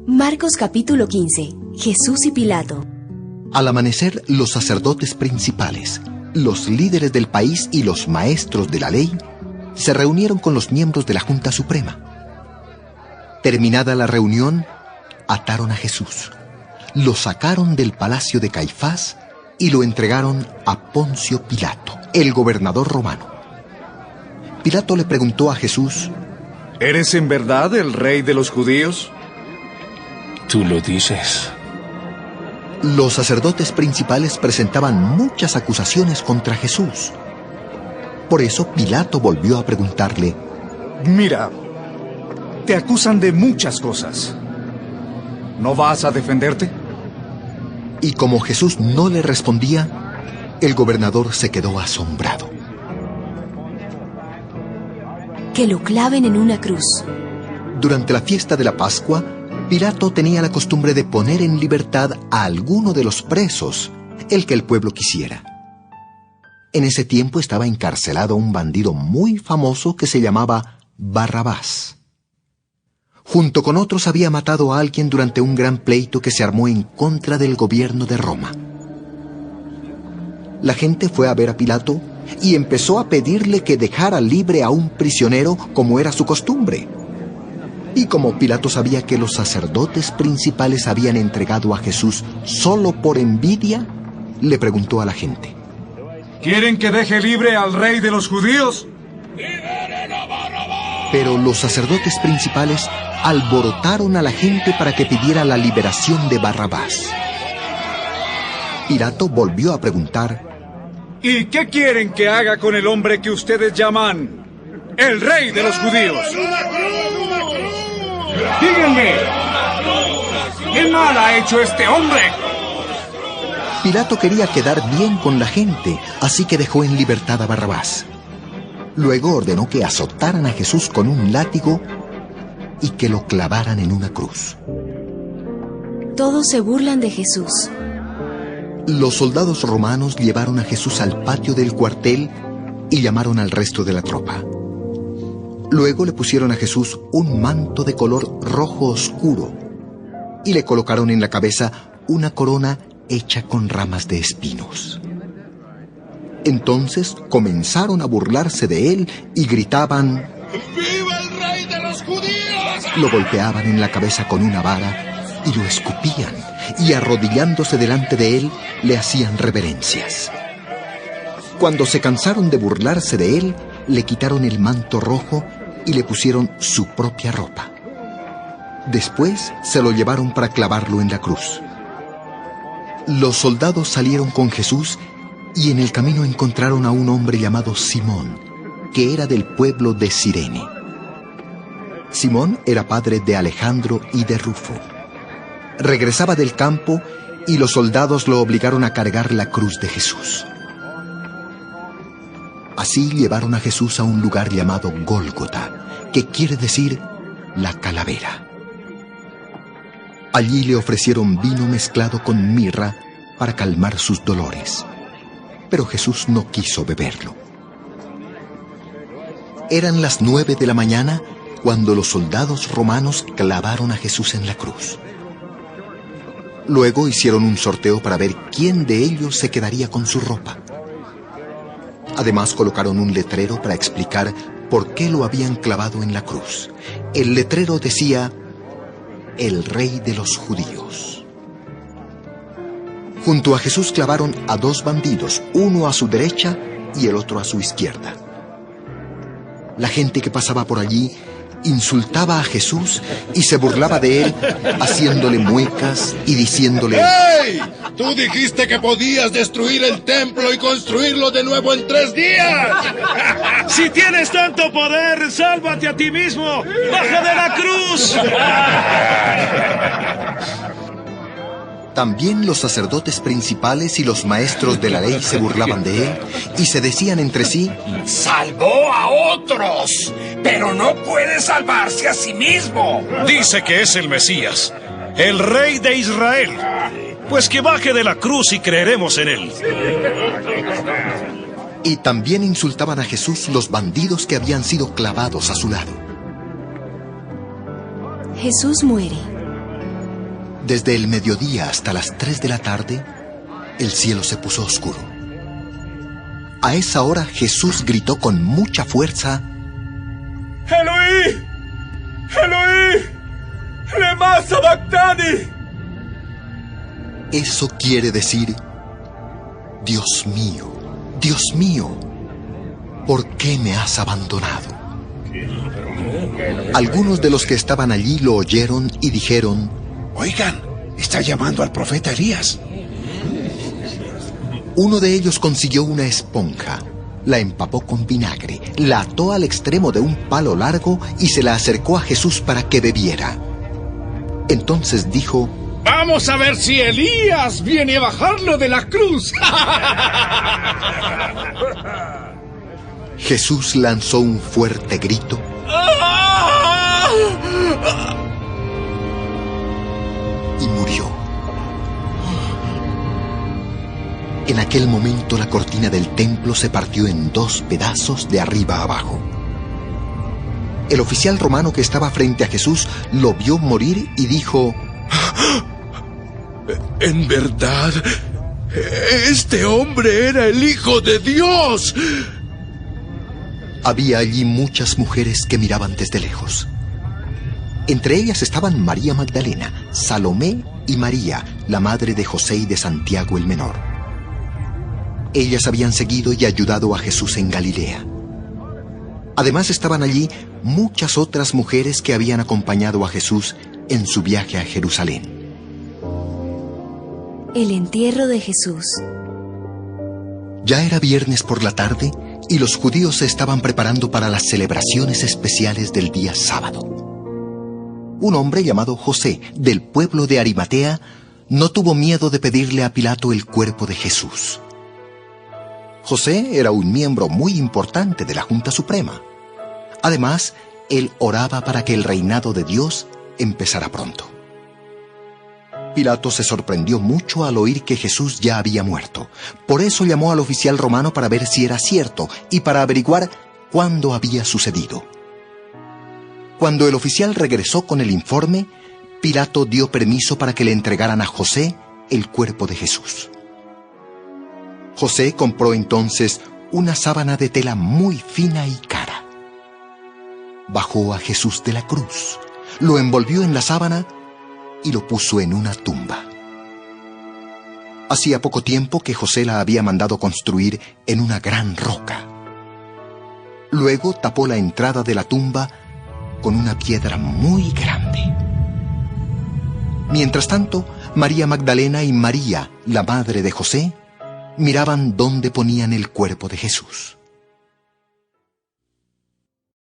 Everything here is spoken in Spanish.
Marcos capítulo 15. Jesús y Pilato. Al amanecer, los sacerdotes principales, los líderes del país y los maestros de la ley se reunieron con los miembros de la Junta Suprema. Terminada la reunión, ataron a Jesús, lo sacaron del palacio de Caifás y lo entregaron a Poncio Pilato, el gobernador romano. Pilato le preguntó a Jesús: ¿Eres en verdad el rey de los judíos? Tú lo dices. Los sacerdotes principales presentaban muchas acusaciones contra Jesús. Por eso Pilato volvió a preguntarle: Mira, te acusan de muchas cosas. ¿No vas a defenderte? Y como Jesús no le respondía, el gobernador se quedó asombrado. Que lo claven en una cruz. Durante la fiesta de la Pascua, Pilato tenía la costumbre de poner en libertad a alguno de los presos, el que el pueblo quisiera. En ese tiempo estaba encarcelado un bandido muy famoso que se llamaba Barrabás. Junto con otros había matado a alguien durante un gran pleito que se armó en contra del gobierno de Roma. La gente fue a ver a Pilato y empezó a pedirle que dejara libre a un prisionero como era su costumbre. Y como Pilato sabía que los sacerdotes principales habían entregado a Jesús solo por envidia, le preguntó a la gente: ¿Quieren que deje libre al rey de los judíos? Pero los sacerdotes principales alborotaron a la gente para que pidiera la liberación de Barrabás. Pilato volvió a preguntar: ¿Y qué quieren que haga con el hombre que ustedes llaman el rey de los judíos? ¡Díganme! ¿Qué mal ha hecho este hombre? Pilato quería quedar bien con la gente, así que dejó en libertad a Barrabás. Luego ordenó que azotaran a Jesús con un látigo y que lo clavaran en una cruz. Todos se burlan de Jesús. Los soldados romanos llevaron a Jesús al patio del cuartel y llamaron al resto de la tropa. Luego le pusieron a Jesús un manto de color rojo oscuro y le colocaron en la cabeza una corona hecha con ramas de espinos. Entonces comenzaron a burlarse de él y gritaban: ¡Viva el rey de los judíos! Lo golpeaban en la cabeza con una vara y lo escupían, y arrodillándose delante de él le hacían reverencias. Cuando se cansaron de burlarse de él, le quitaron el manto rojo y le pusieron su propia ropa. Después se lo llevaron para clavarlo en la cruz. Los soldados salieron con Jesús y en el camino encontraron a un hombre llamado Simón, que era del pueblo de Cirene. Simón era padre de Alejandro y de Rufo. Regresaba del campo y los soldados lo obligaron a cargar la cruz de Jesús. Así llevaron a Jesús a un lugar llamado Gólgota, que quiere decir la calavera. Allí le ofrecieron vino mezclado con mirra para calmar sus dolores, pero Jesús no quiso beberlo. Eran las 9 de la mañana cuando los soldados romanos clavaron a Jesús en la cruz. Luego hicieron un sorteo para ver quién de ellos se quedaría con su ropa. Además colocaron un letrero para explicar por qué lo habían clavado en la cruz. El letrero decía: el rey de los judíos. Junto a Jesús clavaron a 2 bandidos, uno a su derecha y el otro a su izquierda. La gente que pasaba por allí insultaba a Jesús y se burlaba de él, haciéndole muecas y diciéndole: ¡Hey! ¡Tú dijiste que podías destruir el templo y construirlo de nuevo en 3 días! Si tienes tanto poder, sálvate a ti mismo. ¡Baja de la cruz! También los sacerdotes principales y los maestros de la ley se burlaban de él y se decían entre sí: ¡salvó a otros! ¡Pero no puede salvarse a sí mismo! Dice que es el Mesías, el rey de Israel. Pues que baje de la cruz y creeremos en él. Y también insultaban a Jesús los bandidos que habían sido clavados a su lado. Jesús muere. Desde el mediodía hasta las 3 de la tarde, el cielo se puso oscuro. A esa hora Jesús gritó con mucha fuerza: ¡Eloí! ¡Eloí! ¡Lema sabactani! Eso quiere decir: Dios mío, ¿por qué me has abandonado? Algunos de los que estaban allí lo oyeron y dijeron: Oigan, está llamando al profeta Elías. Uno de ellos consiguió una esponja, la empapó con vinagre, la ató al extremo de un palo largo y se la acercó a Jesús para que bebiera. Entonces dijo: Vamos a ver si Elías viene a bajarlo de la cruz. Jesús lanzó un fuerte grito y murió. En aquel momento la cortina del templo se partió en 2 pedazos de arriba a abajo. El oficial romano que estaba frente a Jesús lo vio morir y dijo: En verdad, este hombre era el Hijo de Dios. Había allí muchas mujeres que miraban desde lejos. Entre ellas estaban María Magdalena, Salomé y María, la madre de José y de Santiago el menor. Ellas habían seguido y ayudado a Jesús en Galilea. Además estaban allí muchas otras mujeres que habían acompañado a Jesús en su viaje a Jerusalén. El entierro de Jesús. Ya era viernes por la tarde y los judíos se estaban preparando para las celebraciones especiales del día sábado. Un hombre llamado José, del pueblo de Arimatea, no tuvo miedo de pedirle a Pilato el cuerpo de Jesús. José era un miembro muy importante de la Junta Suprema. Además, él oraba para que el reinado de Dios empezara pronto. Pilato se sorprendió mucho al oír que Jesús ya había muerto. Por eso llamó al oficial romano para ver si era cierto y para averiguar cuándo había sucedido. Cuando el oficial regresó con el informe, Pilato dio permiso para que le entregaran a José el cuerpo de Jesús. José compró entonces una sábana de tela muy fina y cara. Bajó a Jesús de la cruz, lo envolvió en la sábana y lo puso en una tumba. Hacía poco tiempo que José la había mandado construir en una gran roca. Luego tapó la entrada de la tumba con una piedra muy grande. Mientras tanto, María Magdalena y María, la madre de José, miraban dónde ponían el cuerpo de Jesús.